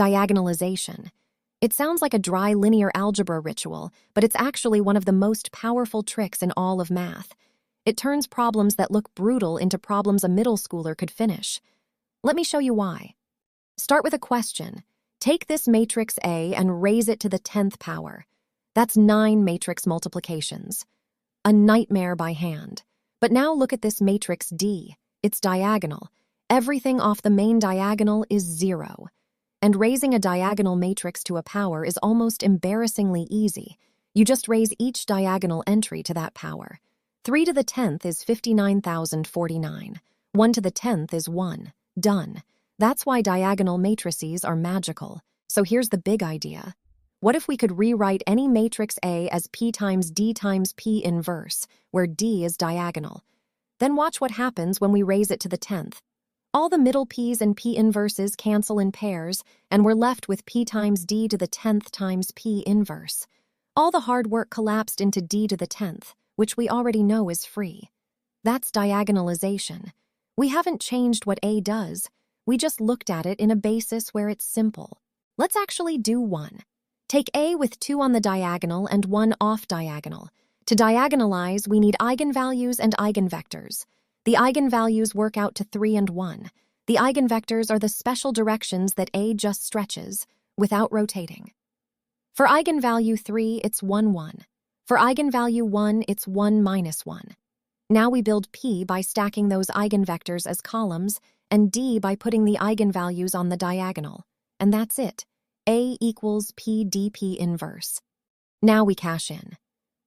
Diagonalization. It sounds like a dry linear algebra ritual, but it's actually one of the most powerful tricks in all of math. It turns problems that look brutal into problems a middle schooler could finish. Let me show you why. Start with a question. Take this matrix A and raise it to the 10th power. That's 9 matrix multiplications. A nightmare by hand. But now look at this matrix D. It's diagonal. Everything off the main diagonal is 0. And raising a diagonal matrix to a power is almost embarrassingly easy. You just raise each diagonal entry to that power. 3 to the 10th is 59,049. 1 to the 10th is 1. Done. That's why diagonal matrices are magical. So here's the big idea. What if we could rewrite any matrix A as P times D times P inverse, where D is diagonal? Then watch what happens when we raise it to the 10th. All the middle P's and P inverses cancel in pairs, and we're left with P times D to the 10th times P inverse. All the hard work collapsed into D to the 10th, which we already know is free. That's diagonalization. We haven't changed what A does. We just looked at it in a basis where it's simple. Let's actually do one. Take A with 2 on the diagonal and 1 off diagonal. To diagonalize, we need eigenvalues and eigenvectors. The eigenvalues work out to 3 and 1. The eigenvectors are the special directions that A just stretches, without rotating. For eigenvalue 3, it's 1, 1. For eigenvalue 1, it's 1 minus 1. Now we build P by stacking those eigenvectors as columns, and D by putting the eigenvalues on the diagonal. And that's it. A equals PDP inverse. Now we cash in.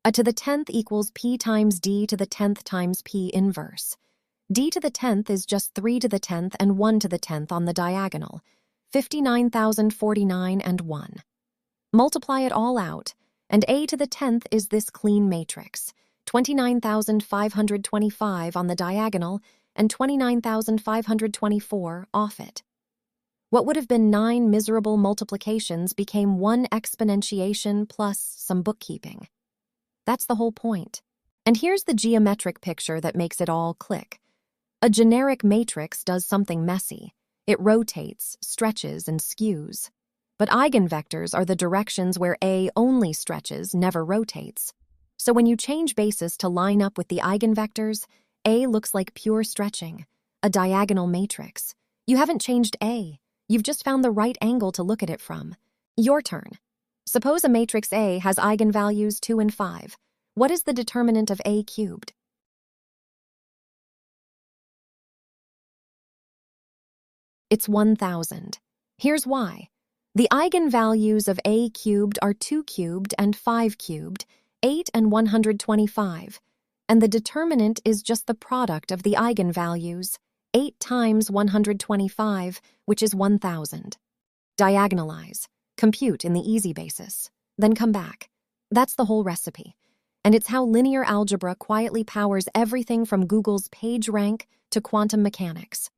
A to the 10th equals P times D to the 10th times P inverse. D to the 10th is just 3 to the 10th and 1 to the 10th on the diagonal. 59,049 and 1. Multiply it all out, and A to the 10th is this clean matrix. 29,525 on the diagonal and 29,524 off it. What would have been 9 miserable multiplications became 1 exponentiation plus some bookkeeping. That's the whole point. And here's the geometric picture that makes it all click. A generic matrix does something messy. It rotates, stretches, and skews. But eigenvectors are the directions where A only stretches, never rotates. So when you change basis to line up with the eigenvectors, A looks like pure stretching, a diagonal matrix. You haven't changed A. You've just found the right angle to look at it from. Your turn. Suppose a matrix A has eigenvalues 2 and 5. What is the determinant of A cubed? It's 1,000. Here's why. The eigenvalues of A cubed are 2 cubed and 5 cubed, 8 and 125, and the determinant is just the product of the eigenvalues, 8 times 125, which is 1,000. Diagonalize. Compute in the easy basis. Then come back. That's the whole recipe. And it's how linear algebra quietly powers everything from Google's PageRank to quantum mechanics.